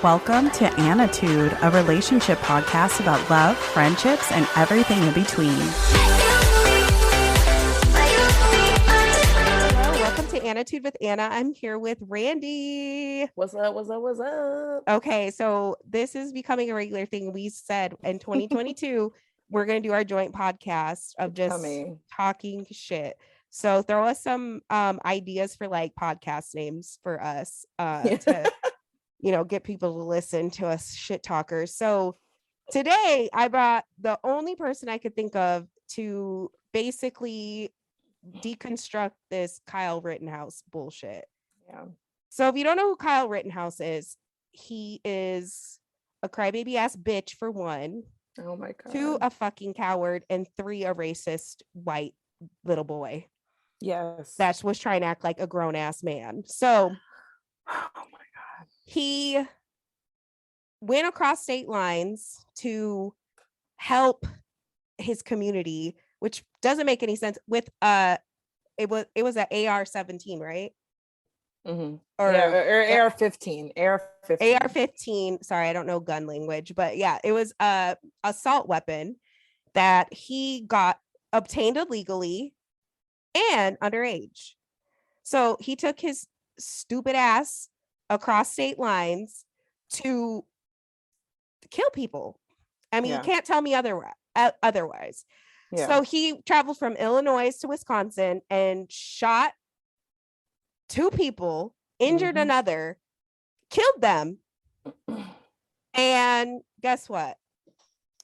Welcome to Annitude, a relationship podcast about love, friendships, and everything in between. Hello, welcome to Annitude with Anna. I'm here with Randy. What's up? What's up? What's up? Okay, so this is becoming a regular thing. We said in 2022, we're going to do our joint podcast of just talking shit. So throw us some ideas for like podcast names for us to get people to listen to us shit talkers. So today I brought the only person I could think of to basically deconstruct this Kyle Rittenhouse bullshit. Yeah. So if you don't know who Kyle Rittenhouse is, he is a crybaby ass bitch for one. Oh my God. 2, a fucking coward, and 3, a racist white little boy. Yes. That was trying to act like a grown ass man. So oh my God. He went across state lines to help his community, which doesn't make any sense with it was an AR-17, right? Mm-hmm. Or AR-15. AR-15. Sorry, I don't know gun language, but yeah, it was a assault weapon that he obtained illegally and underage. So he took his stupid ass across state lines to kill people. I mean, you can't tell me otherwise. Yeah. So he traveled from Illinois to Wisconsin and shot 2 people, injured another, killed them. And guess what?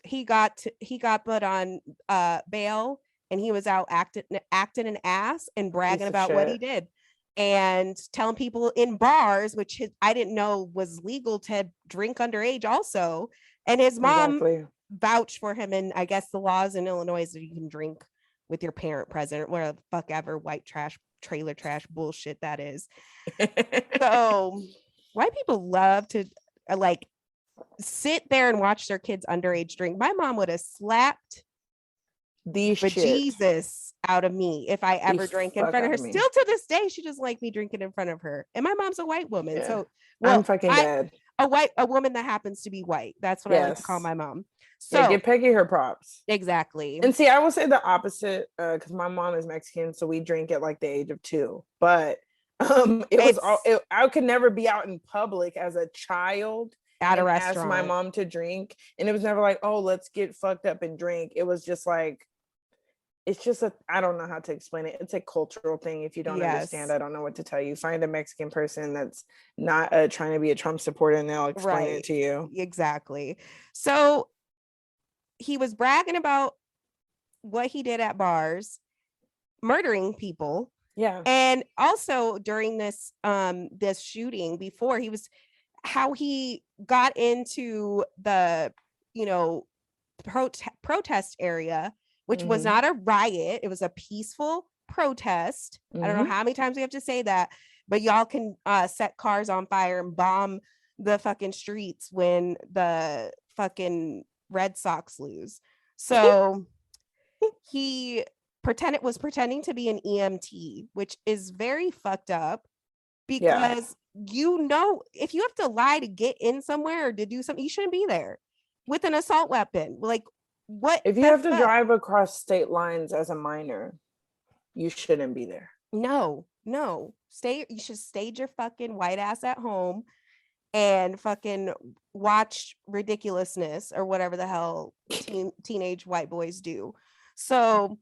He got put on bail, and he was out acting an ass and bragging about what he did and telling people in bars, which I didn't know was legal to drink underage also. And his mom vouched for him. And I guess the laws in Illinois is that you can drink with your parent present, whatever the fuck ever white trash, trailer trash bullshit that is. So white people love to like sit there and watch their kids underage drink. My mom would have slapped Jesus out of me if I ever drank in front of her. Still to this day, she doesn't like me drinking in front of her. And my mom's a white woman. Yeah. So I'm fucking dead. A woman that happens to be white. That's what I like to call my mom. So yeah, give Peggy her props. Exactly. And see, I will say the opposite, because my mom is Mexican, so we drink at like the age of 2. But I could never be out in public as a child at a restaurant. Ask my mom to drink, and it was never like, oh, let's get fucked up and drink. It was just like, I don't know how to explain it. It's a cultural thing. If you don't understand, I don't know what to tell you. Find a Mexican person that's not trying to be a Trump supporter, and they'll explain it to you. Exactly. So he was bragging about what he did at bars, murdering people. Yeah. And also during this shooting before, how he got into the, protest area, which was not a riot. It was a peaceful protest. I don't know how many times we have to say that, but y'all can set cars on fire and bomb the fucking streets when the fucking Red Sox lose. So he was pretending to be an EMT, which is very fucked up because if you have to lie to get in somewhere or to do something, you shouldn't be there with an assault weapon. Like, what if you have to drive across state lines as a minor, you shouldn't be there. No, you should stage your fucking white ass at home and fucking watch ridiculousness or whatever the hell teenage white boys do. So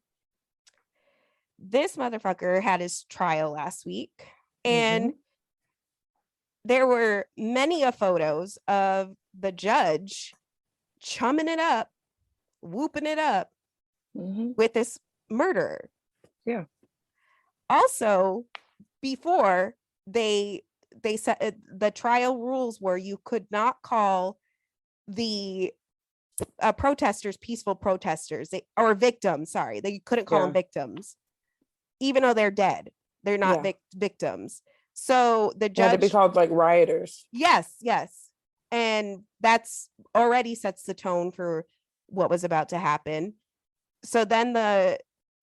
this motherfucker had his trial last week, and there were many photos of the judge chumming it up, whooping it up with this murderer. Yeah. Also, before they said the trial rules were you could not call the protesters peaceful protesters or victims. Sorry, they couldn't call them victims, even though they're dead. They're not victims. So the judge had to be called like rioters. Yes. And that's already sets the tone for what was about to happen. So then the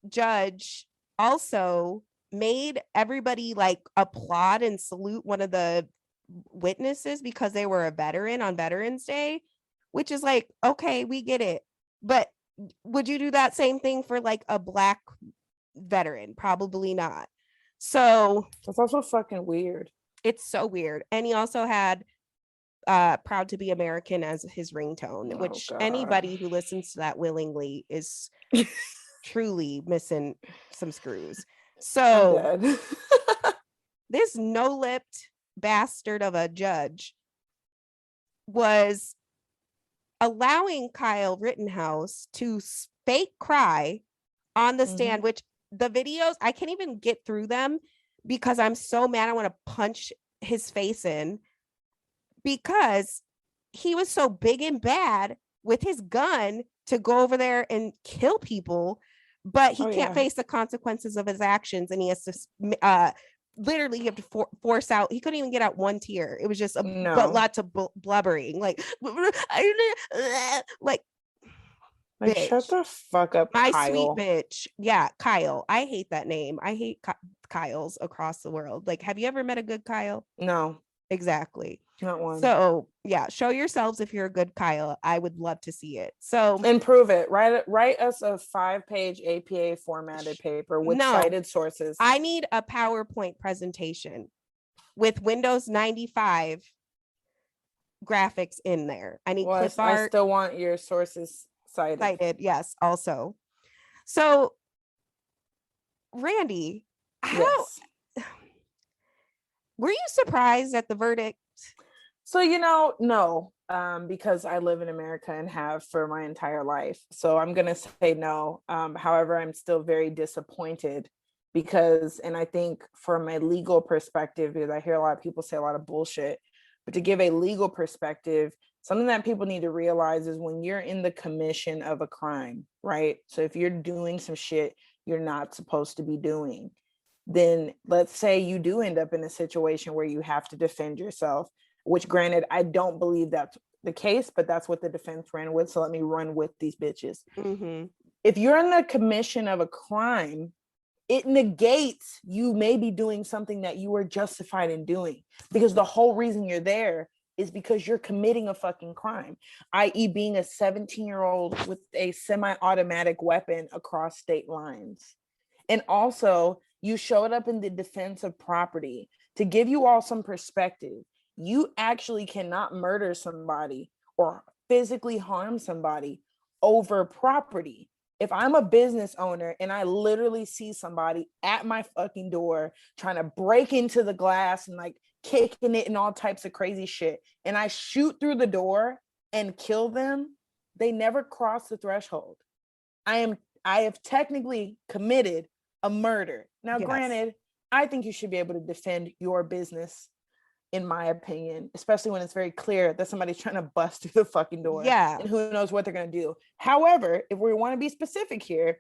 judge also made everybody like applaud and salute one of the witnesses because they were a veteran on Veterans Day, which is like, okay, we get it. But would you do that same thing for like a Black veteran? Probably not. So it's also fucking weird. It's so weird. And he also had Proud to Be American as his ringtone, which anybody who listens to that willingly is truly missing some screws. So this no-lipped bastard of a judge was allowing Kyle Rittenhouse to fake cry on the stand, which the videos, I can't even get through them because I'm so mad. I want to punch his face in, because he was so big and bad with his gun to go over there and kill people, but he can't face the consequences of his actions, and he has to literally you have to force out. He couldn't even get out one tear. It was just but lots of blubbering, like shut the fuck up, my Kyle. sweet bitch. Yeah, Kyle. I hate that name. I hate Kyles across the world. Like, have you ever met a good Kyle? No, exactly. Not one. So yeah, show yourselves if you're a good Kyle. I would love to see it. So improve it. Write us a 5-page APA formatted paper with cited sources. I need a PowerPoint presentation with Windows 95 graphics in there. I need clip art. I still want your sources cited. Yes, also. So Randi, were you surprised at the verdict? So, no, because I live in America and have for my entire life. So I'm going to say no. However, I'm still very disappointed because, and I think from a legal perspective, because I hear a lot of people say a lot of bullshit, but to give a legal perspective, something that people need to realize is when you're in the commission of a crime, right? So if you're doing some shit you're not supposed to be doing, then let's say you do end up in a situation where you have to defend yourself, which granted, I don't believe that's the case, but that's what the defense ran with. So let me run with these bitches. Mm-hmm. If you're in the commission of a crime, it negates you maybe doing something that you were justified in doing, because the whole reason you're there is because you're committing a fucking crime, i.e. being a 17-year-old with a semi-automatic weapon across state lines. And also, you showed up in the defense of property. To give you all some perspective, you actually cannot murder somebody or physically harm somebody over property. If I'm a business owner and I literally see somebody at my fucking door trying to break into the glass and like kicking it and all types of crazy shit, and I shoot through the door and kill them, they never cross the threshold. I have technically committed a murder. Now, granted, I think you should be able to defend your business, in my opinion, especially when it's very clear that somebody's trying to bust through the fucking door. Yeah. And who knows what they're going to do. However, if we want to be specific here,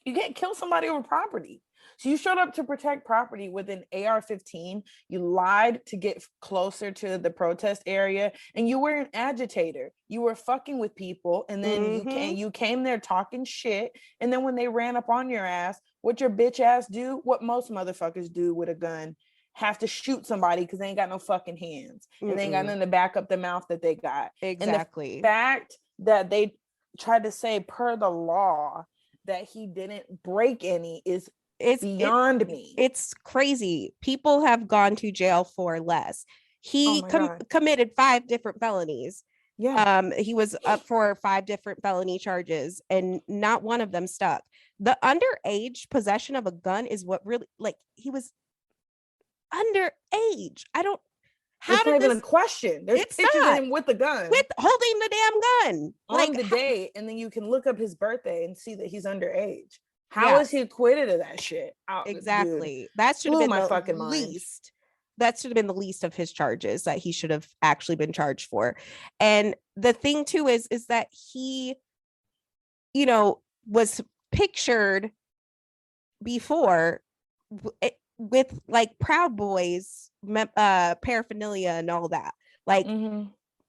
you can't kill somebody over property. So you showed up to protect property with an AR-15. You lied to get closer to the protest area, and you were an agitator. You were fucking with people, and then you came there talking shit. And then when they ran up on your ass, what your bitch ass do? What most motherfuckers do with a gun. Have to shoot somebody because they ain't got no fucking hands. And they ain't got nothing to back up the mouth that they got. Exactly. And the fact that they tried to say per the law that he didn't break any is beyond me. It's crazy. People have gone to jail for less. He committed 5 different felonies. Yeah. He was up for 5 different felony charges and not one of them stuck. The underage possession of a gun is what really, like, he was underage. I don't. How it's not even a question. There's pictures of him with the gun, with holding the damn gun on the day, and then you can look up his birthday and see that he's underage. How is he acquitted of that shit? Exactly. Dude, that should have been my the fucking least. That should have been the least of his charges that he should have actually been charged for. And the thing too is that he, was pictured before with like Proud Boys paraphernalia and all that. Like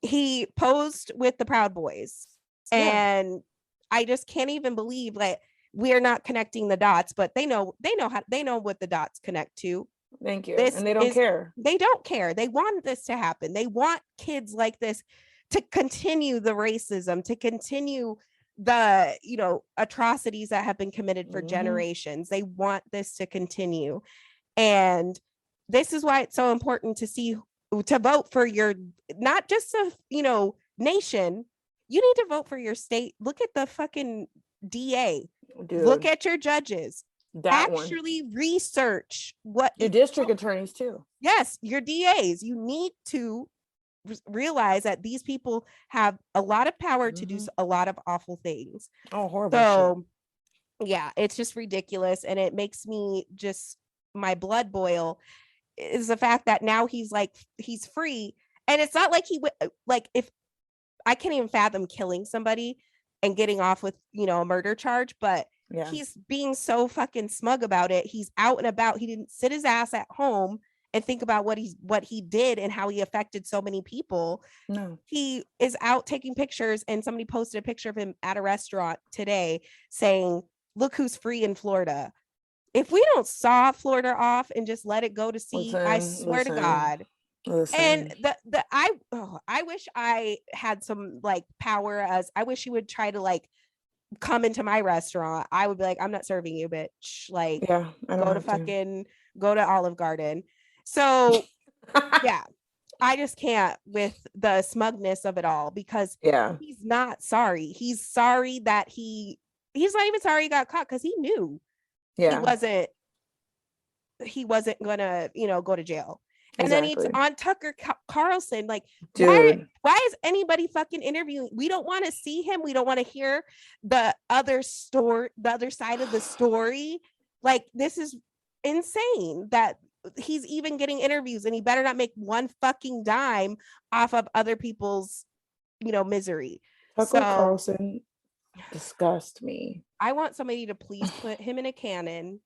he posed with the Proud Boys, and I just can't even believe that we're not connecting the dots, but they know what the dots connect to. Thank you. And they don't care. They don't care. They want this to happen. They want kids like this to continue the racism, to continue the, you know, atrocities that have been committed for generations. They want this to continue. And this is why it's so important to vote for your, not just a, you know, nation. You need to vote for your state. Look at the fucking DA. Dude, look at your judges. Actually research what your district attorneys too. Yes, your DAs. You need to realize that these people have a lot of power to do a lot of awful things. Oh, horrible. So yeah, it's just ridiculous. And it makes me just, my blood boil is the fact that now he's free. And it's not like if I can't even fathom killing somebody and getting off with, you know, a murder charge, but he's being so fucking smug about it. He's out and about. He didn't sit his ass at home and think about what he did and how he affected so many people. No, he is out taking pictures, and somebody posted a picture of him at a restaurant today saying, "Look who's free in Florida." If we don't saw Florida off and just let it go to sea, I swear to God. And I wish I had some like power, as I wish he would try to like come into my restaurant. I would be like, I'm not serving you, bitch. Like, go to Olive Garden. So yeah, I just can't with the smugness of it all, because he's not sorry. He's sorry that he's not even sorry he got caught, because he knew he wasn't gonna, you know, go to jail. And then it's on Tucker Carlson. Like, why is anybody fucking interviewing? We don't want to see him. We don't want to hear the other side of the story. Like, this is insane that he's even getting interviews, and he better not make one fucking dime off of other people's, you know, misery. Tucker Carlson disgusts me. I want somebody to please put him in a cannon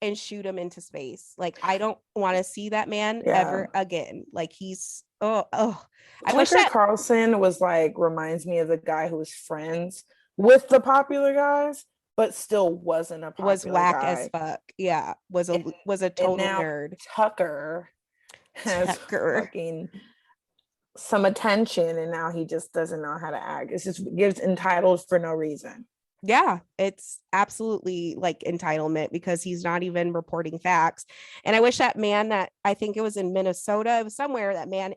and shoot him into space. Like, I don't want to see that man ever again. Like, he's Tucker Carlson was like, reminds me of the guy who was friends with the popular guys, but still wasn't a popular whack guy. As fuck. Yeah, was a total nerd. Tucker has fucking some attention, and now he just doesn't know how to act. It's just gives entitled for no reason. Yeah, it's absolutely like entitlement, because he's not even reporting facts. And I wish that man, that I think it was in Minnesota, it was somewhere, that man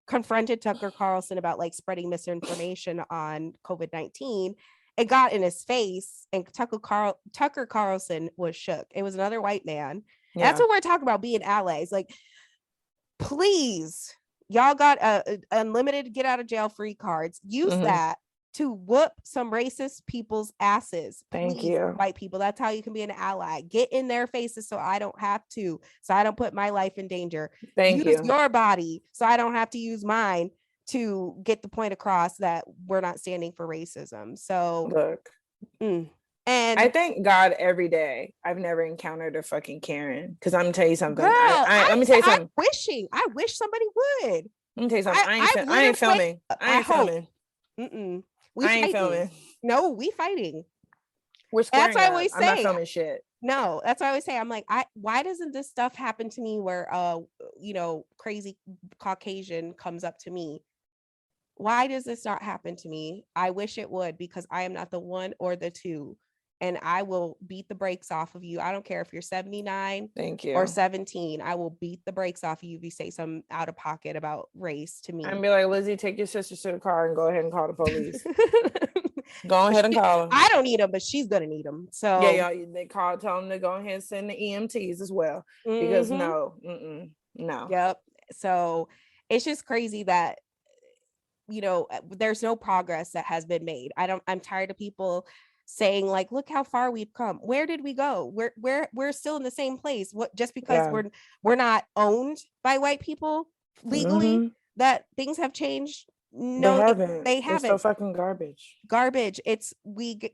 confronted Tucker Carlson about like spreading misinformation on COVID-19. It got in his face, and Tucker Carlson was shook. It was another white man. Yeah. That's what we're talking about, being allies. Like, please, y'all got unlimited get out of jail free cards. Use that to whoop some racist people's asses. Thank you. White people. That's how you can be an ally. Get in their faces so I don't have to. So I don't put my life in danger. Use your body so I don't have to use mine to get the point across that we're not standing for racism. So look. And I thank God every day I've never encountered a fucking Karen. Because I'm gonna tell you something. Girl, let me tell you something. I wish somebody would. Let me tell you something. I ain't filming. I ain't filming. I ain't filming. No, we fighting. We're squaring up. That's what I always say. I'm not filming shit. No, that's what I always say. I'm like, why doesn't this stuff happen to me where you know, crazy Caucasian comes up to me? Why does this not happen to me? I wish it would, because I am not the one or the two. And I will beat the brakes off of you. I don't care if you're 79 or 17. I will beat the brakes off of you if you say something out of pocket about race to me. And be like, Lizzie, take your sister to the car and go ahead and call the police. Go ahead and call them. I don't need them, but she's gonna need them. So they tell them to go ahead and send the EMTs as well. Because no. Yep. So it's just crazy that, you know, there's no progress that has been made. I'm tired of people saying like, look how far we've come. Where did we go? We're still in the same place. What, just because we're not owned by white people legally, that things have changed? No, they haven't. It's so fucking garbage. It's we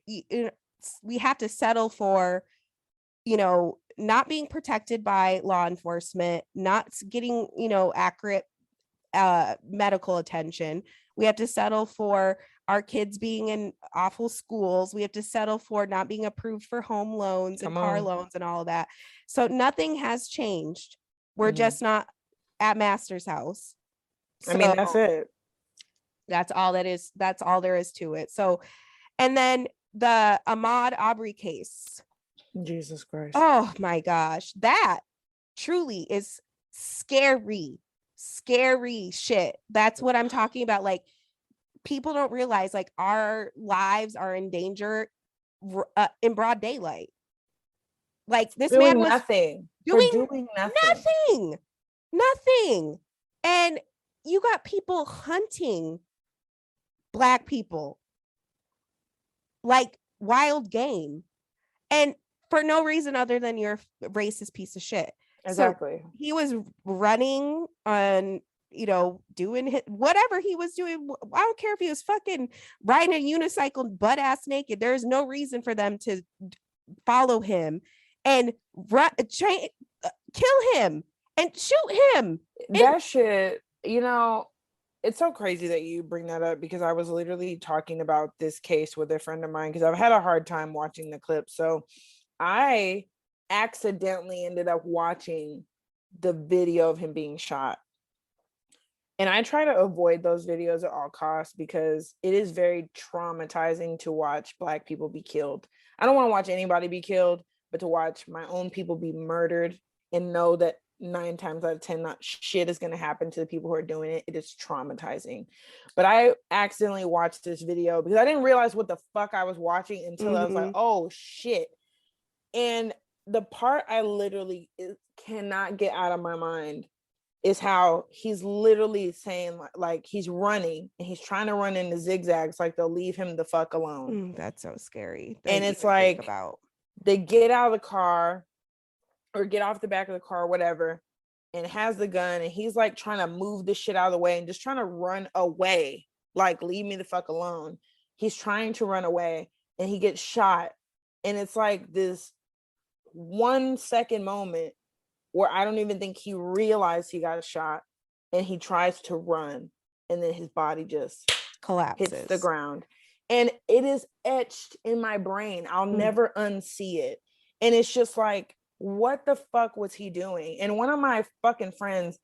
have to settle for, you know, not being protected by law enforcement, not getting, you know, accurate medical attention. We have to settle for our kids being in awful schools. We have to settle for not being approved for home loans and car loans and all of that. So nothing has changed. We're just not at Master's house. So I mean, that's it. That's all that is. That's all there is to it. So, and then the Ahmaud Arbery case. Jesus Christ. Oh my gosh. That truly is scary shit. That's what I'm talking about. Like, people don't realize, like, our lives are in danger in broad daylight. Like, this man was doing nothing. And you got people hunting Black people like wild game, and for no reason other than you're a racist piece of shit. Exactly. So he was running on, doing whatever he was doing. I don't care if he was fucking riding a unicycle butt ass naked. There's no reason for them to follow him and kill him and shoot him. That shit, it's so crazy that you bring that up, because I was literally talking about this case with a friend of mine, because I've had a hard time watching the clip. So I accidentally ended up watching the video of him being shot. And I try to avoid those videos at all costs, because it is very traumatizing to watch Black people be killed. I don't want to watch anybody be killed, but to watch my own people be murdered and know that 9 times out of 10 not shit is going to happen to the people who are doing it. It is traumatizing. But I accidentally watched this video because I didn't realize what the fuck I was watching until I was like, oh shit. And the part I literally cannot get out of my mind is how he's literally saying, like he's running and he's trying to run into zigzags, like they'll leave him the fuck alone. That's so scary. And it's like, they get out of the car or get off the back of the car or whatever, and has the gun, and he's like trying to move the shit out of the way and just trying to run away, like, leave me the fuck alone. He's trying to run away and he gets shot, and it's like this 1 second moment where I don't even think he realized he got shot, and he tries to run, and then his body just collapses, hits the ground, and it is etched in my brain. I'll never unsee it. And it's just like, what the fuck was he doing? And one of my fucking friends,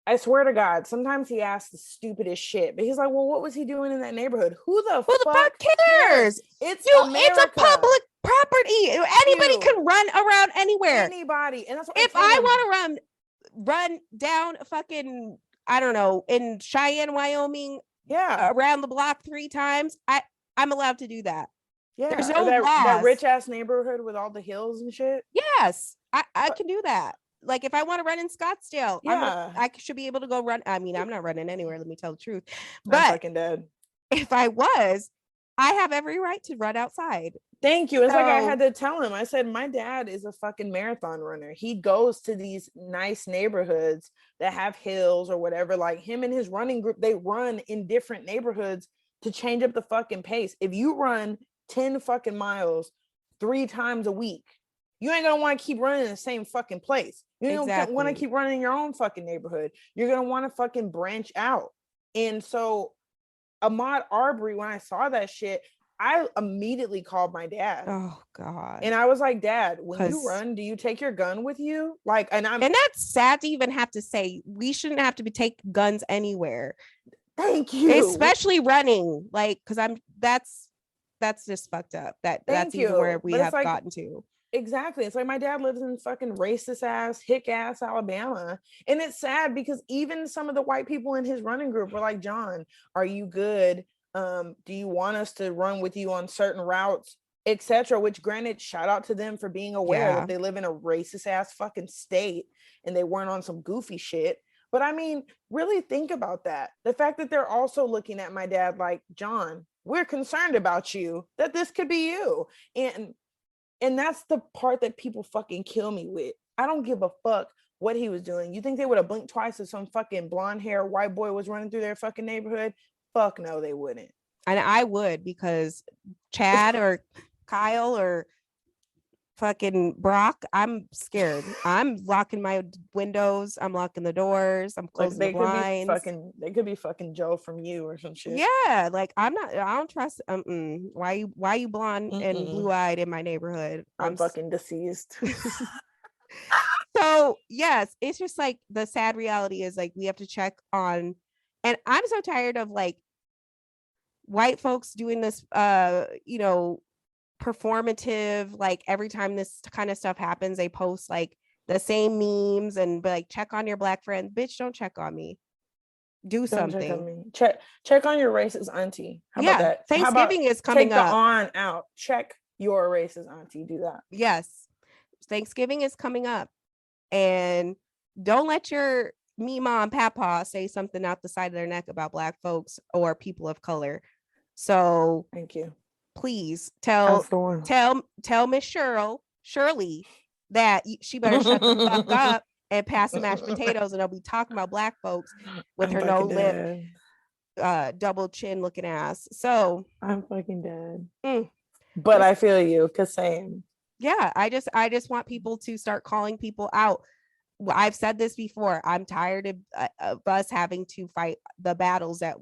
I swear to God, sometimes he asks the stupidest shit, but he's like, well, what was he doing in that neighborhood? Who the fuck cares? It's It's a public property. Anybody can run around anywhere. Anybody. And that's what if I want to run down fucking, I don't know, in Cheyenne, Wyoming, around the block 3 times, I'm allowed to do that. Yeah, there's no that rich ass neighborhood with all the hills and shit. Yes, I can do that. Like, if I want to run in Scottsdale, I should be able to go run. I mean, I'm not running anywhere, let me tell the truth. But I'm fucking dead. If I was, I have every right to run outside. Thank you. It's like I had to tell him. I said, my dad is a fucking marathon runner. He goes to these nice neighborhoods that have hills or whatever. Like, him and his running group, they run in different neighborhoods to change up the fucking pace. If you run 10 fucking miles 3 times a week, you ain't gonna want to keep running in the same fucking place. You don't want to keep running in your own fucking neighborhood. You're gonna want to fucking branch out. And so Ahmaud Arbery, when I saw that shit, I immediately called my dad. Oh God. And I was like, Dad, when you run, do you take your gun with you? Like, and that's sad to even have to say. We shouldn't have to take guns anywhere. Thank you. Especially running, like, because that's just fucked up. That's even where we have gotten to. Exactly. It's like, my dad lives in fucking racist ass, hick ass Alabama. And it's sad because even some of the white people in his running group were like, John, are you good? Do you want us to run with you on certain routes, etc.? Which, granted, shout out to them for being aware that they live in a racist ass fucking state and they weren't on some goofy shit. But I mean, really think about that. The fact that they're also looking at my dad like, John, we're concerned about you, that this could be you. And that's the part that people fucking kill me with. I don't give a fuck what he was doing. You think they would have blinked twice if some fucking blonde hair white boy was running through their fucking neighborhood? Fuck no, they wouldn't. And I would, because Chad or Kyle or fucking Brock, I'm scared. I'm locking my windows. I'm locking the doors. I'm closing the blinds. They could be fucking Joe from You or some shit. Yeah, like I don't trust. Why you blonde and blue eyed in my neighborhood? I'm fucking deceased. So yes, it's just like the sad reality is like we have to check on, and I'm so tired of like white folks doing this performative, like every time this kind of stuff happens they post like the same memes and be like, check on your black friend. Bitch, don't check on me. Do something. Check on me. Check on your racist auntie. How about that? Thanksgiving is coming up. Take the on out. Check your racist auntie. Do that. Yes, Thanksgiving is coming up, and don't let your me mom papa say something out the side of their neck about black folks or people of color. So thank you. Please tell Miss Shirley that she better shut the fuck up and pass the mashed potatoes, and they'll be talking about black folks with her no lip, double chin looking ass. So I'm fucking dead. But I feel you, cause same. Yeah, I just want people to start calling people out. I've said this before. I'm tired of us having to fight the battles that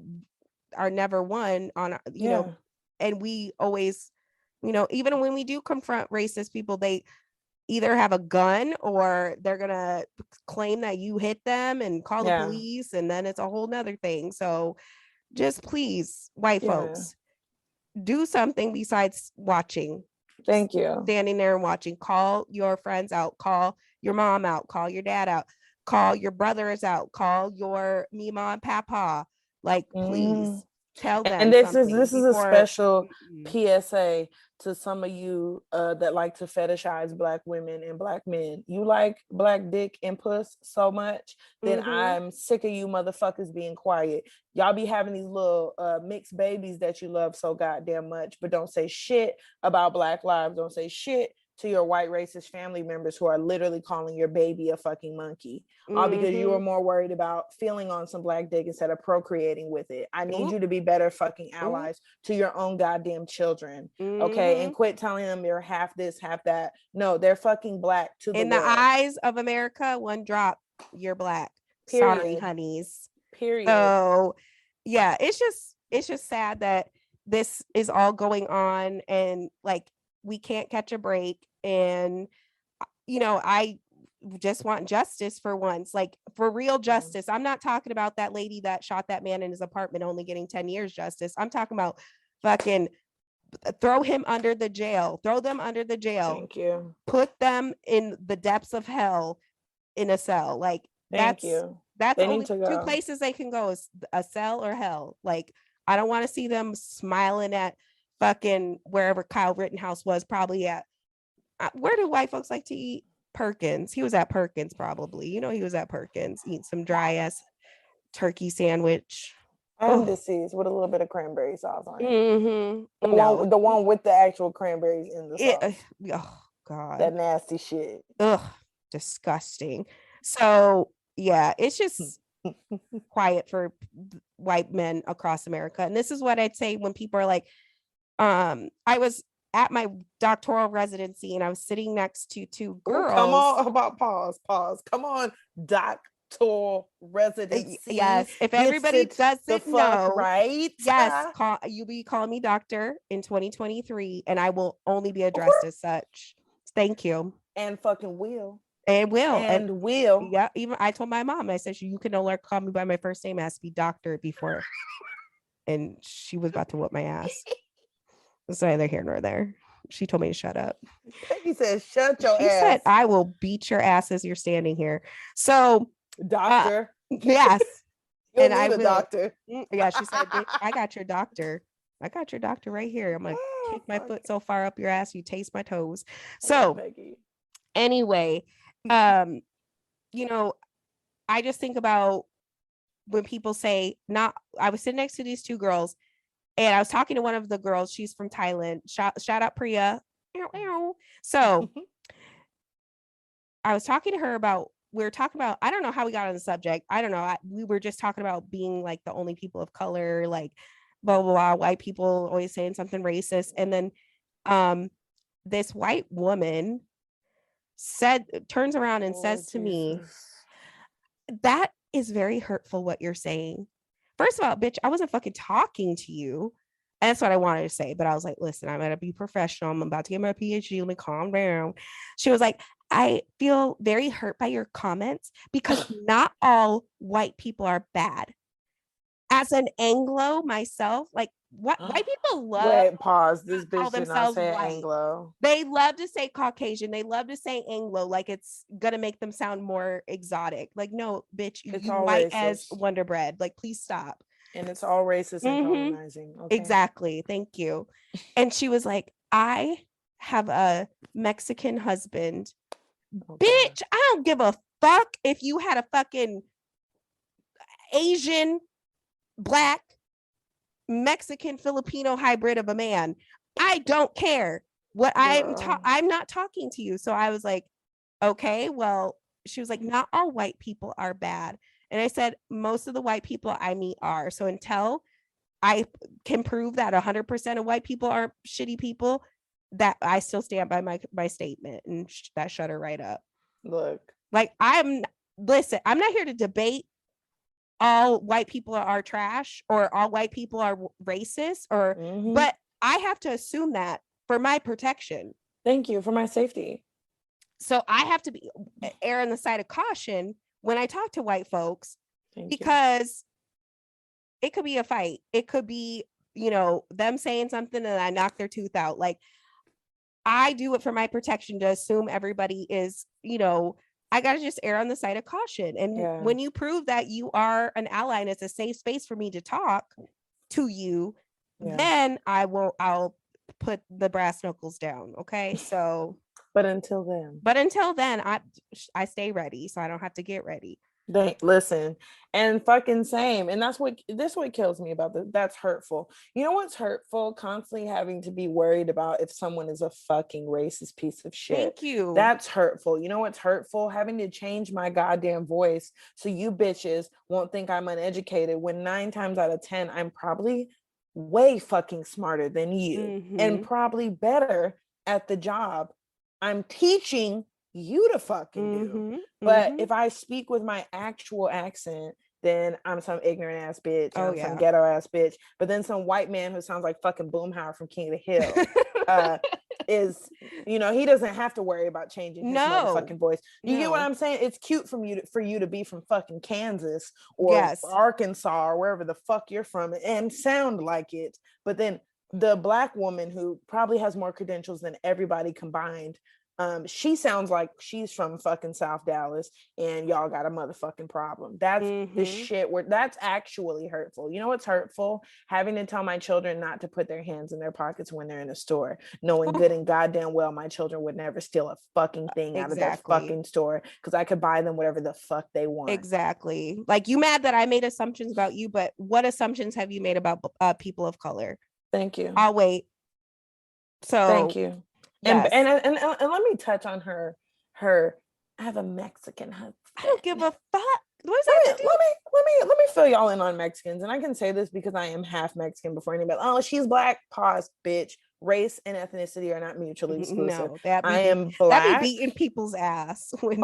are never won on, you know. And we always, even when we do confront racist people, they either have a gun or they're going to claim that you hit them and call the police. And then it's a whole nother thing. So just please, white folks, do something besides watching. Thank you. Standing there and watching. Call your friends out. Call your mom out. Call your dad out. Call your brothers out. Call your mima and papa. Like, please. Tell them. And this is a special PSA to some of you that like to fetishize black women and black men. You like black dick and puss so much, then I'm sick of you motherfuckers being quiet. Y'all be having these little mixed babies that you love so goddamn much, but don't say shit about black lives. Don't say shit to your white racist family members who are literally calling your baby a fucking monkey, all because you are more worried about feeling on some black dick instead of procreating with it. I need you to be better fucking allies to your own goddamn children, okay? And quit telling them they're half this, half that. No, they're fucking black to the in world. The eyes of America, one drop, you're black. Period. Sorry, honeys. Period. So yeah, it's just sad that this is all going on, and like we can't catch a break. And I just want justice for once, like for real justice. I'm not talking about that lady that shot that man in his apartment only getting 10 years justice. I'm talking about fucking throw them under the jail. Thank you. Put them in the depths of hell in a cell. Like that's only two places they can go, is a cell or hell. Like I don't want to see them smiling at fucking wherever Kyle Rittenhouse was, probably at. Where do white folks like to eat? Perkins. He was at Perkins, probably. He was at Perkins eating some dry ass turkey sandwich. I'm deceased with a little bit of cranberry sauce on it. The one with the actual cranberries in the sauce. Oh God, that nasty shit. Ugh, disgusting. So yeah, it's just quiet for white men across America. And this is what I'd say when people are like, I was at my doctoral residency and I was sitting next to two girls. Come on, pause. Come on, doctoral residency. Yes, if everybody doesn't know, right? Yes, you'll be calling me doctor in 2023, and I will only be addressed as such. Thank you. And fucking will. And will. Yeah, even I told my mom, I said, you can no longer call me by my first name. It has to be doctor before. And she was about to whoop my ass. It's neither here nor there. She told me to shut up. Peggy said, shut your ass. She said, I will beat your ass as you're standing here. So, doctor. Yes. And I will. Doctor. Yeah, she said, I got your doctor. I got your doctor right here. I'm going to kick my foot so far up your ass, you taste my toes. So, anyway, I just think about when people say, I was sitting next to these two girls, and I was talking to one of the girls. She's from Thailand. Shout out Priya. So I was talking to her about, I don't know how we got on the subject. I don't know. We were just talking about being like the only people of color, like blah, blah, blah. White people always saying something racist. And then this white woman turns around and says to me, that is very hurtful what you're saying. First of all, bitch, I wasn't fucking talking to you. And that's what I wanted to say. But I was like, listen, I'm going to be professional. I'm about to get my PhD. Let me calm down. She was like, I feel very hurt by your comments because not all white people are bad. As an Anglo myself, like what white people love. Wait, pause. This call bitch did not say white. Anglo. They love to say Caucasian. They love to say Anglo, like it's gonna make them sound more exotic. Like, no, bitch, It's you all white racist. As Wonder Bread. Like, please stop. And it's all racist and colonizing. Okay? Exactly. Thank you. And she was like, I have a Mexican husband. Okay. Bitch, I don't give a fuck if you had a fucking Asian, Black, Mexican, Filipino hybrid of a man. I don't care. What I'm not talking to you. So I was like, okay, well, she was like, not all white people are bad. And I said, most of the white people I meet are. So until I can prove that 100% of white people are shitty people, that I still stand by my statement. And that shut her right up. Look, like listen, I'm not here to debate all white people are trash or all white people are racist or but I have to assume that for my protection. Thank you, for my safety. So I have to err on the side of caution when I talk to white folks. Because it could be a fight. It could be, them saying something and I knock their tooth out. Like, I do it for my protection to assume everybody is, I got to just err on the side of caution. And when you prove that you are an ally and it's a safe space for me to talk to you, then I'll put the brass knuckles down. Okay. So, but until then, I stay ready. So I don't have to get ready. Listen, and fucking same. And that's what kills me about this. That's hurtful. You know what's hurtful? Constantly having to be worried about if someone is a fucking racist piece of shit. Thank you. That's hurtful. You know what's hurtful? Having to change my goddamn voice so you bitches won't think I'm uneducated when 9 times out of 10 I'm probably way fucking smarter than you and probably better at the job I'm teaching you to fucking do. But if I speak with my actual accent, then I'm some ignorant ass bitch. Some ghetto ass bitch. But then some white man who sounds like fucking Boomhauer from King of the Hill is, he doesn't have to worry about changing his motherfucking voice. You get what I'm saying? It's cute for you to be from fucking Kansas or Arkansas or wherever the fuck you're from and sound like it. But then the Black woman who probably has more credentials than everybody combined, she sounds like she's from fucking South Dallas and y'all got a motherfucking problem. That's the shit where that's actually hurtful. You know what's hurtful? Having to tell my children not to put their hands in their pockets when they're in a store, knowing good and goddamn well my children would never steal a fucking thing out of that fucking store because I could buy them whatever the fuck they want. Exactly. Like, you mad that I made assumptions about you, but what assumptions have you made about people of color? Thank you. I'll wait. So thank you. Yes. And let me touch on her. I have a Mexican husband. I don't give a fuck. What does that do? Let me fill y'all in on Mexicans, and I can say this because I am half Mexican. Before anybody, oh, she's Black. Pause, bitch. Race and ethnicity are not mutually exclusive. No, I am Black. That be beating people's ass when.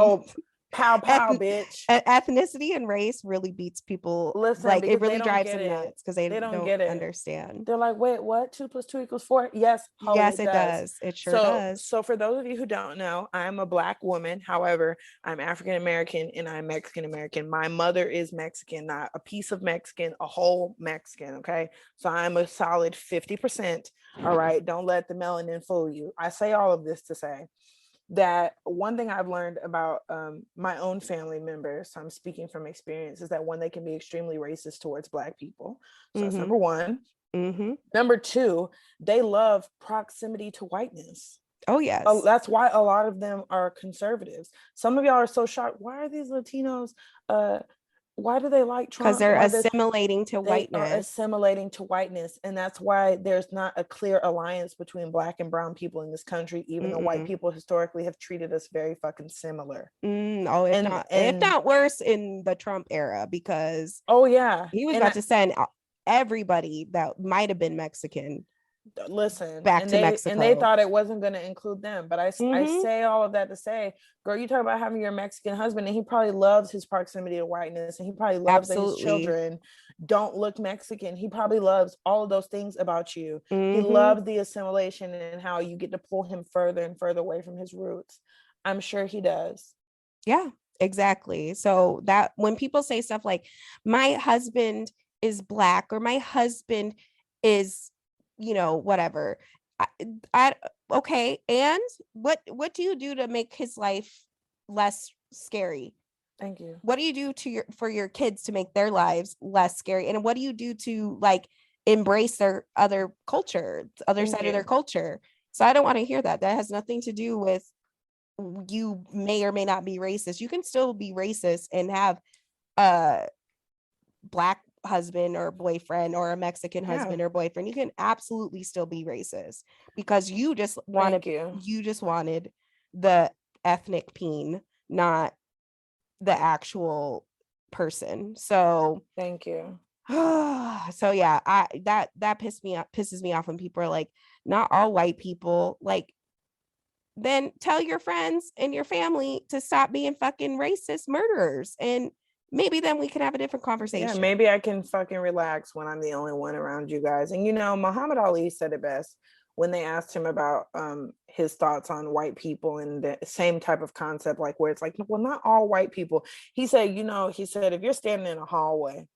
Pow pow, bitch. Ethnicity and race really beats people. Listen, like it really drives them nuts because they don't get it. Understand. They're like, wait, what? 2 + 2 = 4? Yes, yes, it does. It sure does. So for those of you who don't know, I'm a Black woman. However, I'm African American and I'm Mexican American. My mother is Mexican, not a piece of Mexican, a whole Mexican. Okay, so I'm a solid 50%. All right, don't let the melanin fool you. I say all of this to say that one thing I've learned about my own family members, so I'm speaking from experience, is that one, they can be extremely racist towards Black people. So that's number one. Number two, they love proximity to whiteness. Oh, yes. That's why a lot of them are conservatives. Some of y'all are so shocked. Why are these Latinos why do they like Trump? Because they're assimilating to whiteness. They are assimilating to whiteness. And that's why there's not a clear alliance between Black and brown people in this country, even though white people historically have treated us very fucking similar. If not worse in the Trump era, because he was about to send everybody that might have been Mexican Listen, back to Mexico. And they thought it wasn't going to include them. But I Mm-hmm. say all of that to say, girl, you talk about having your Mexican husband, and he probably loves his proximity to whiteness, and he probably loves that his children don't look Mexican. He probably loves all of those things about you. Mm-hmm. He loves the assimilation and how you get to pull him further and further away from his roots. I'm sure he does. Yeah, exactly. So that when people say stuff like, my husband is Black, or my husband is, you know, whatever, I okay, and what do you do to make his life less scary? Thank you. What do you do for your kids to make their lives less scary? And what do you do to like embrace their other culture, other side of their culture? So I don't want to hear that. That has nothing to do with you may or may not be racist. You can still be racist and have a Black husband or boyfriend, or a Mexican husband or boyfriend. You can absolutely still be racist because you just wanted the ethnic peen, not the actual person. So thank you. So yeah, that pisses me off when people are like, not all white people. Like, then tell your friends and your family to stop being fucking racist murderers, and maybe then we can have a different conversation. Yeah, maybe I can fucking relax when I'm the only one around you guys. And you know, Muhammad Ali said it best when they asked him about his thoughts on white people and the same type of concept, like where it's like, well, not all white people. He said, you know, he said, if you're standing in a hallway,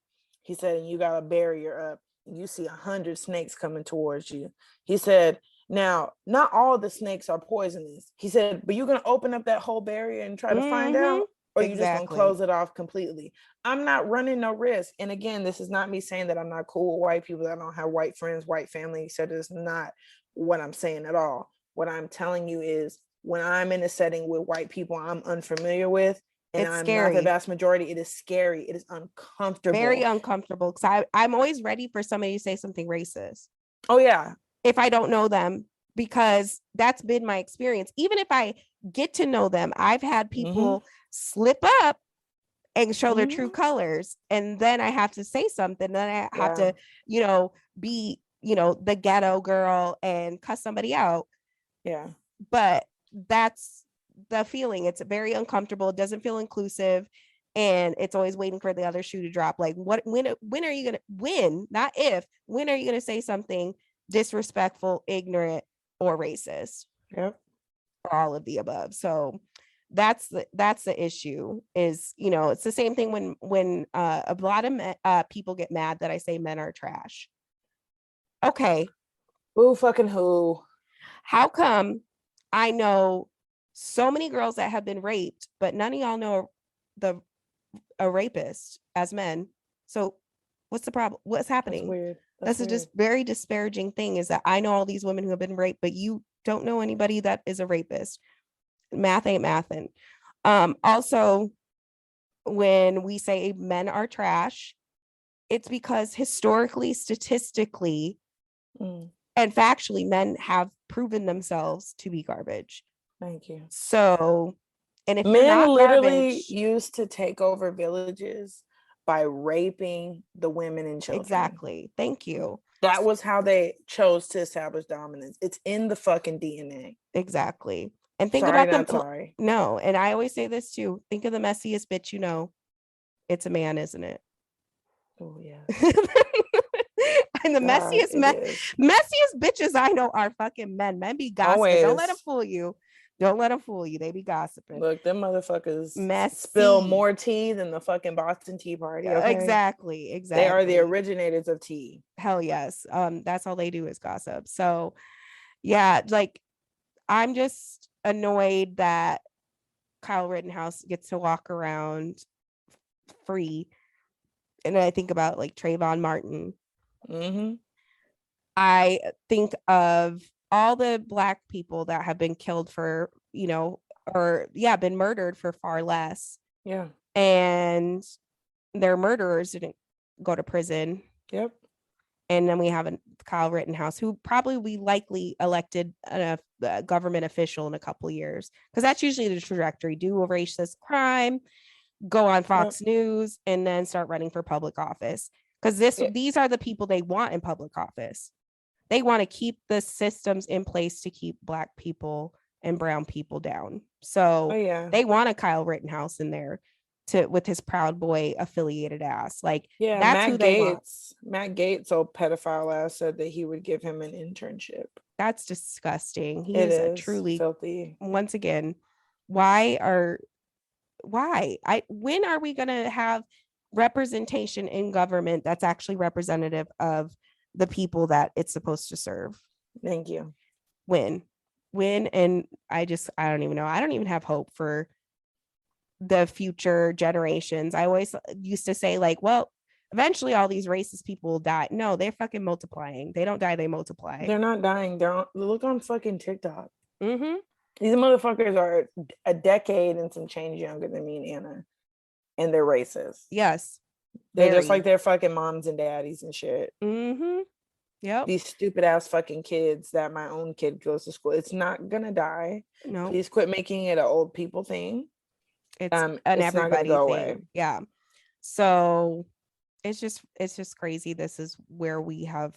he said, and you got a barrier up, you see 100 snakes coming towards you. He said, now, not all the snakes are poisonous. He said, but you're going to open up that whole barrier and try to find out, or you just going to close it off completely. I'm not running no risk. And again, this is not me saying that I'm not cool with white people, that I don't have white friends, white family, etc. It's not what I'm saying at all. What I'm telling you is, when I'm in a setting with white people I'm unfamiliar with, and it's I'm scary. not the vast majority, it is scary. It is uncomfortable. Very uncomfortable, because I'm always ready for somebody to say something racist. Oh, yeah. If I don't know them, because that's been my experience. Even if I get to know them, I've had people slip up and show their true colors, and then I have to say something. Then I have to, you know, be, you know, the ghetto girl and cuss somebody out. Yeah. But that's the feeling. It's very uncomfortable. It doesn't feel inclusive. And it's always waiting for the other shoe to drop. Like, when are you gonna not if, when are you gonna say something disrespectful, ignorant, or racist? Yep. Or all of the above. So that's the issue. Is, you know, it's the same thing when a lot of people get mad that I say men are trash. Okay. Who fucking who? How come I know so many girls that have been raped, but none of y'all know a rapist as men? So what's the problem? What's happening? That's weird. That's a just very disparaging thing, is that I know all these women who have been raped, but you don't know anybody that is a rapist. Math ain't mathin'. Also, when we say men are trash, it's because historically, statistically, and factually, men have proven themselves to be garbage. Thank you. So, and if men literally used to take over villages by raping the women and children. Exactly. Thank you. That was how they chose to establish dominance. It's in the fucking DNA. Exactly. And think about them. Sorry. No. And I always say this too. Think of the messiest bitch you know. It's a man, isn't it? Oh, yeah. And the messiest bitches I know are fucking men. Men be gossiping. Always. Don't let them fool you. Don't let them fool you. They be gossiping. Look, them motherfuckers spill more tea than the fucking Boston Tea Party. Okay? Exactly. They are the originators of tea. Hell yes. That's all they do is gossip. So yeah, like, I'm just annoyed that Kyle Rittenhouse gets to walk around free. And I think about like Trayvon Martin. I think of all the Black people that have been killed for, you know, or been murdered for far less. Yeah. And their murderers didn't go to prison. Yep. And then we have Kyle Rittenhouse, who probably we likely elected a government official in a couple of years, because that's usually the trajectory. Do a racist crime, go on Fox News, and then start running for public office. Because these are the people they want in public office. they want to keep the systems in place to keep Black people and brown people down. So they want a Kyle Rittenhouse in there with his Proud Boy affiliated ass. Like, that's Matt who they want. Matt Gaetz, old pedophile ass, said that he would give him an internship. That's disgusting. He is is truly filthy. Once again, when are we gonna have representation in government that's actually representative of the people that it's supposed to serve? Thank you. When and I don't even know. I don't even have hope for the future generations. I always used to say, like, well, eventually all these racist people will die. No, they're fucking multiplying. They don't die, they multiply. They're not dying. Look on fucking TikTok. Mm-hmm. These motherfuckers are a decade and some change younger than me and Anna, and they're racist. Yes, they're just like their fucking moms and daddies and shit. Mm-hmm. Yep. These stupid ass fucking kids that my own kid goes to school. It's not gonna die. No. Please quit making it an old people thing. It's an everybody thing. Away. Yeah. So it's just crazy. This is where we have,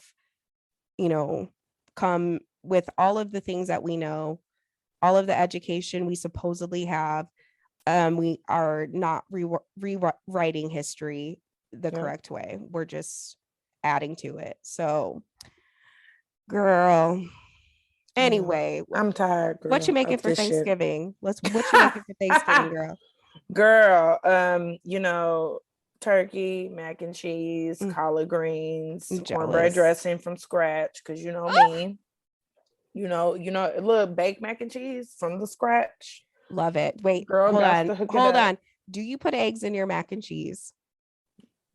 come with all of the things that we know, all of the education we supposedly have. We are not rewriting history the correct way. We're just adding to it. So, girl. Anyway, I'm tired. Girl, what you making for Thanksgiving? What you making for Thanksgiving, girl? Girl, turkey, mac and cheese, collard greens, cornbread dressing from scratch, because you know me. You know, a little baked mac and cheese from the scratch. Love it. Wait, girl, hold on. Do you put eggs in your mac and cheese?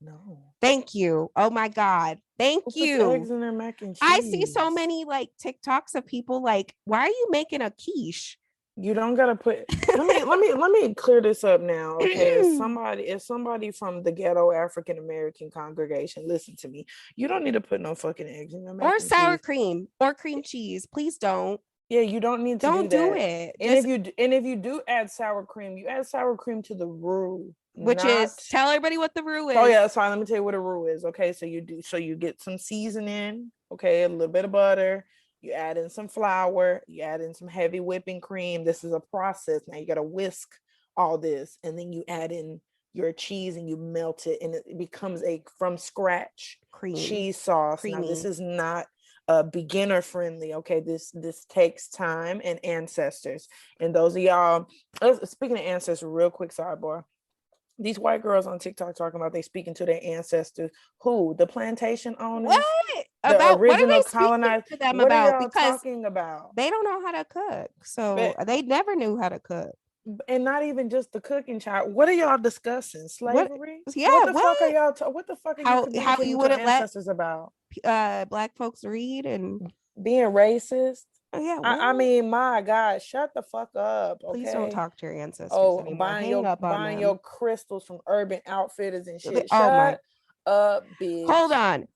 No. Thank you. Oh my God. Thank you. Eggs in their mac and cheese. I see so many like TikToks of people like, why are you making a quiche? You don't gotta put. let me clear this up now. Okay, if somebody from the ghetto African American congregation, listen to me. You don't need to put no fucking eggs in your mac or and sour cheese. cream or cream cheese. Please don't. Yeah, you don't need to don't do it. And if you do add sour cream, you add sour cream to the roux, which is tell everybody what the roux is. Oh yeah, that's fine. Let me tell you what a roux is. Okay, so you get some seasoning. Okay, a little bit of butter. You add in some flour, you add in some heavy whipping cream. This is a process. Now you got to whisk all this, and then you add in your cheese and you melt it, and it becomes a from scratch cheese sauce. Creamy. Now this is not beginner friendly. Okay, this takes time and ancestors. And those of y'all, speaking of ancestors, real quick sidebar. These white girls on TikTok talking about they speaking to their ancestors. Who? The plantation owners? What? The about original what are they colonized to them what about? are y'all because talking about? They don't know how to cook. So they never knew how to cook. And not even just the cooking, child. What are y'all discussing? Slavery? What the fuck are y'all what the fuck are you communicating how you wouldn't to ancestors about? Black folks read and being racist? Yeah, I mean, my God, shut the fuck up. Okay? Please don't talk to your ancestors anymore. Buying your crystals from Urban Outfitters and shit. Shut up, bitch. Hold on.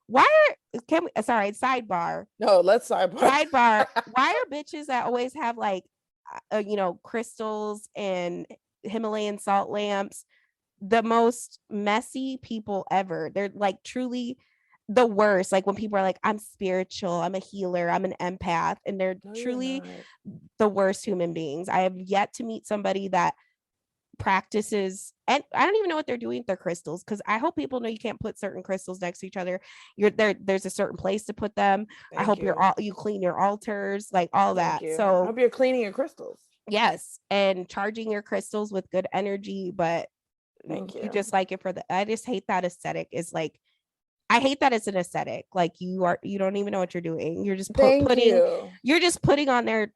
Sidebar. No, let's sidebar. Why are bitches that always have like crystals and Himalayan salt lamps the most messy people ever? They're like truly the worst. Like when people are like, I'm spiritual, I'm a healer, I'm an empath, and they're truly the worst human beings. I have yet to meet somebody that practices, and I don't even know what they're doing with their crystals, because I hope people know you can't put certain crystals next to each other. There's a certain place to put them. I hope you clean your altars, like all that. So I hope you're cleaning your crystals. Yes, and charging your crystals with good energy, but you just like it for I just hate that aesthetic. Is like, I hate that it's an aesthetic. Like you don't even know what you're doing. You're just putting on there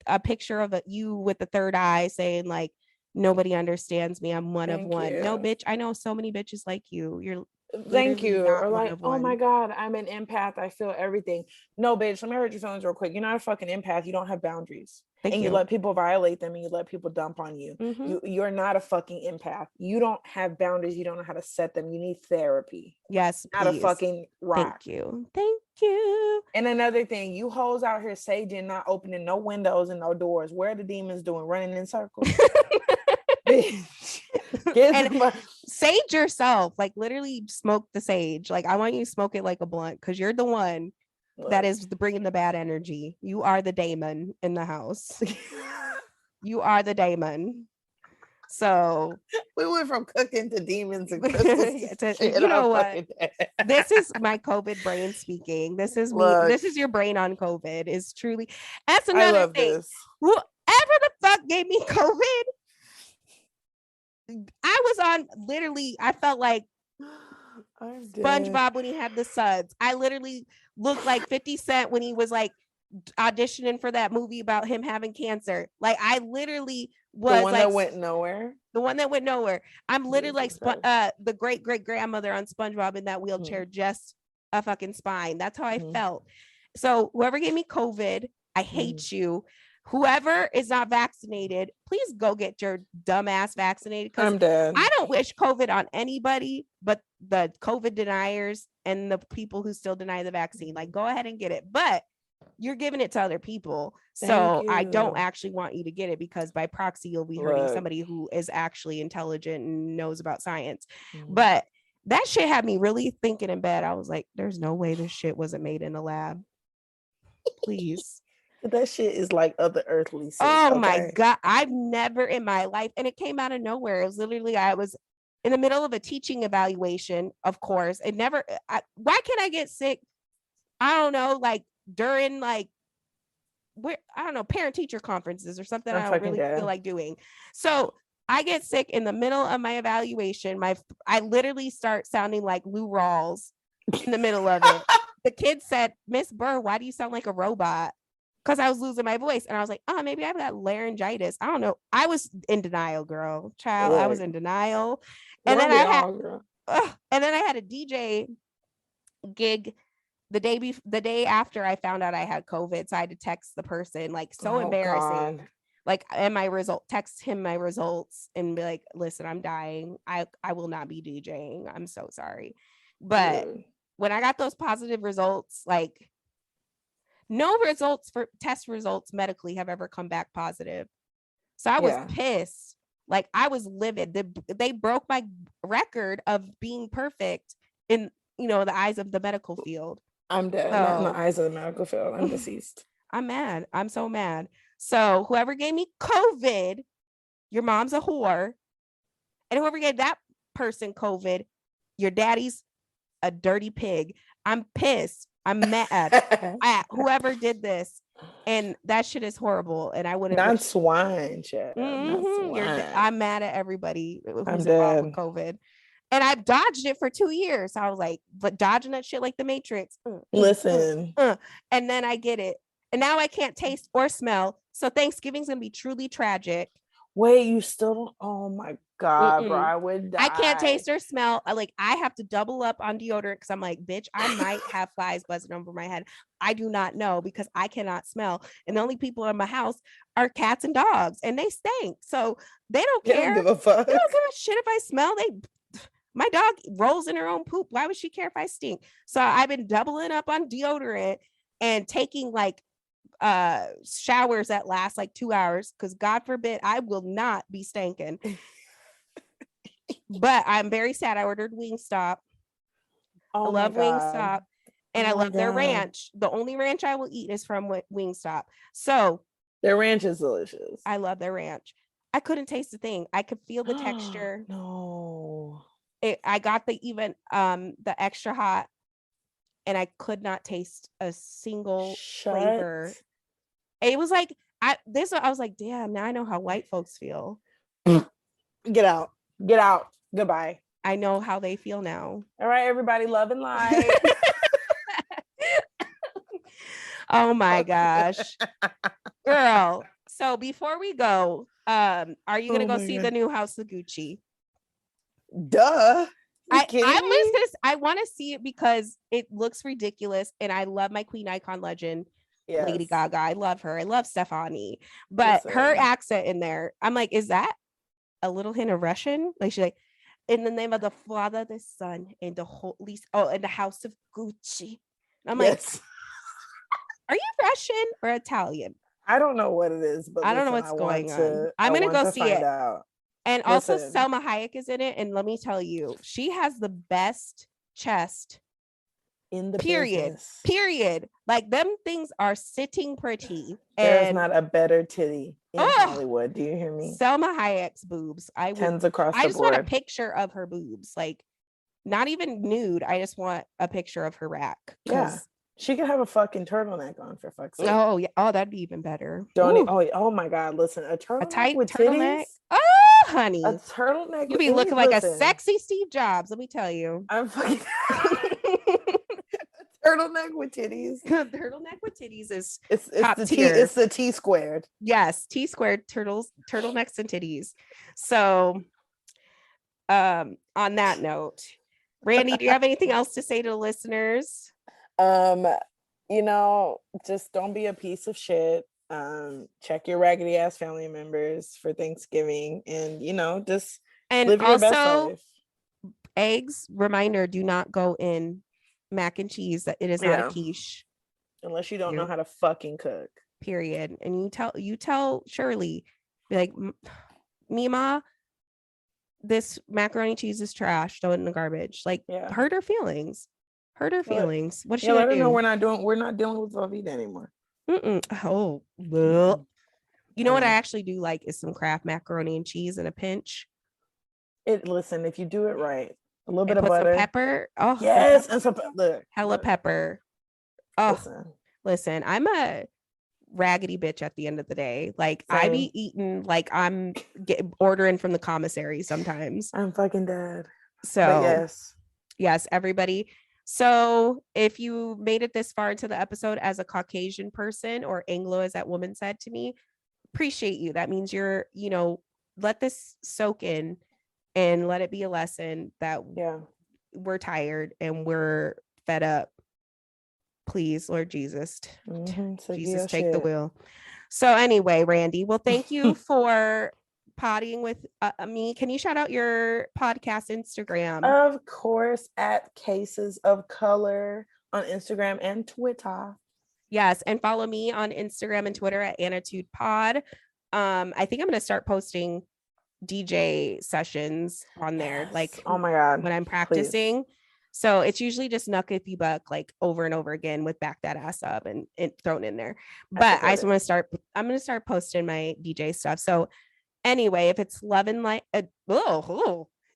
a picture of you with the third eye saying like, nobody understands me. I'm one of one. No, bitch. I know so many bitches like you. You're thank you. Or like, oh my God, I'm an empath. I feel everything. No, bitch, let me hurt your feelings real quick. You're not a fucking empath. You don't have boundaries. You let people violate them and you let people dump on you. Mm-hmm. You're not a fucking empath. You don't have boundaries. You don't know how to set them. You need therapy. Yes, not a fucking rock. Thank you. And another thing, you hoes out here saging, not opening no windows and no doors. Where are the demons doing? Running in circles. And sage yourself, like literally smoke the sage. Like I want you to smoke it like a blunt, because you're the one That is bringing the bad energy. You are the daemon in the house. You are the daemon. So we went from cooking to demons and crystals. You know what? This is my COVID brain speaking. This is me. This is your brain on COVID. Is truly. That's another thing. This. Whoever the fuck gave me COVID, I was on literally. I felt like SpongeBob when he had the suds. I literally looked like 50 Cent when he was like auditioning for that movie about him having cancer. Like I literally was the one like that went nowhere. The one that went nowhere. I'm literally like the great grandmother on SpongeBob in that wheelchair, just a fucking spine. That's how I felt. So whoever gave me COVID, I hate you. Whoever is not vaccinated, please go get your dumb ass vaccinated. I'm dead. I don't wish COVID on anybody but the COVID deniers and the people who still deny the vaccine. Like, go ahead and get it. But you're giving it to other people. So I don't actually want you to get it because by proxy, you'll be hurting somebody who is actually intelligent and knows about science. But that shit had me really thinking in bed. I was like, there's no way this shit wasn't made in the lab. Please. That shit is like other earthly shit. Oh my God. I've never in my life, and it came out of nowhere. It was literally, I was in the middle of a teaching evaluation, of course. It never, why can't I get sick? I don't know, like during like, I don't know, parent teacher conferences or something. I don't really feel like doing. So I get sick in the middle of my evaluation. I literally start sounding like Lou Rawls in the middle of it. The kid said, Miss Burr, why do you sound like a robot? Because I was losing my voice. And I was like, oh, maybe I've got laryngitis. I don't know. I was in denial, girl. Child, I was in denial. And then I had a DJ gig the day after I found out I had COVID. So I had to text the person, like, so embarrassing. God. Like, and text him my results and be like, listen, I'm dying. I will not be DJing. I'm so sorry. But when I got those positive results, like, no results for test results medically have ever come back positive. So I was pissed. Like, I was livid. They broke my record of being perfect in, the eyes of the medical field. I'm dead. Not in the eyes of the medical field. I'm deceased. I'm mad. I'm so mad. So whoever gave me COVID, your mom's a whore. And whoever gave that person COVID, your daddy's a dirty pig. I'm pissed. I'm mad at whoever did this. And that shit is horrible. And I wouldn't. Not swine, shit. I'm mad at everybody who's involved with COVID. And I've dodged it for 2 years. I was like, but dodging that shit like the Matrix. Listen. And then I get it. And now I can't taste or smell. So Thanksgiving's going to be truly tragic. Wait, you still don't? Oh my God, bro. I would die. I can't taste or smell. I have to double up on deodorant because I'm like, bitch, I might have flies buzzing over my head. I do not know because I cannot smell. And the only people in my house are cats and dogs, and they stink. So they don't care. They don't give a fuck. They don't give a shit if I smell. My dog rolls in her own poop. Why would she care if I stink? So I've been doubling up on deodorant and taking showers that last like 2 hours because God forbid I will not be stinking. But I'm very sad. I ordered Wingstop. I love Wingstop, and I love their ranch. The only ranch I will eat is from Wingstop. So their ranch is delicious. I love their ranch. I couldn't taste the thing. I could feel the texture. No. I got the extra hot, and I could not taste a single flavor. It was like I was like, damn, now I know how white folks feel. Get out. Goodbye. I know how they feel now. All right, everybody, love and light. Oh my gosh. Girl. So before we go, are you gonna go see the new House of Gucci? Duh. I want to see it because it looks ridiculous, and I love my Queen Icon legend, Lady Gaga. I love her. I love Stefani, but her accent in there, I'm like, is that a little hint of Russian? Like, she's like, in the name of the Father, the Son, and the Holy, in the House of Gucci. And I'm like, are you Russian or Italian? I don't know what it is, but I don't know what's going on. I'm gonna go see it. And also Selma Hayek is in it. And let me tell you, she has the best chest in the period. business. Period. Like them things are sitting pretty. There's and not a better titty in Hollywood. Do you hear me? Selma Hayek's boobs. Tens across the board. I just want a picture of her boobs. Like not even nude. I just want a picture of her rack. Yeah. She could have a fucking turtleneck on for fuck's sake. Oh yeah. Oh, that'd be even better. Oh my God. Listen, a turtleneck with turtleneck. Titties. Oh, honey. A turtleneck. You be looking like a sexy Steve Jobs. Let me tell you. I'm fucking turtleneck with titties. Turtleneck with titties is it's top the tier. It's the T squared. Yes, T squared turtlenecks and titties. So, on that note, Randi, do you have anything else to say to the listeners? Just don't be a piece of shit. Check your raggedy ass family members for Thanksgiving, and just live your best life. Eggs, reminder, do not go in mac and cheese. That it is not a quiche unless you don't know how to fucking cook. Period. And you tell Shirley, be like, Mima, this macaroni cheese is trash. Throw it in the garbage. Like, hurt her feelings. What's she let her do? know we're not dealing with Velveeta anymore. Oh, well. You know what I actually do like is some Kraft macaroni and cheese in a pinch. Listen, if you do it right, a little bit of butter, some pepper. Oh yes, and some hella pepper. Oh, listen, I'm a raggedy bitch at the end of the day. Like same. I be eating like I'm ordering from the commissary sometimes. I'm fucking dead. So but yes, everybody. So if you made it this far into the episode as a Caucasian person, or Anglo, as that woman said to me, appreciate you. That means you're, let this soak in and let it be a lesson that we're tired and we're fed up. Please, Lord Jesus, Jesus, take the wheel. So anyway, Randi, well, thank you for pottying with me. Can you shout out your podcast Instagram? Of course, at Cases of Color on Instagram and Twitter. Yes, and follow me on Instagram and Twitter at annatudepod. I think I'm going to start posting DJ sessions on there. Like, oh my God, when I'm practicing. Please. So it's usually just Nuck If You Buck, like over and over again with Back That Ass Up and thrown in there. But I'm going to start posting my DJ stuff. So anyway, if it's love and light, if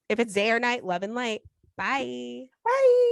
it's day or night, love and light. Bye. Bye.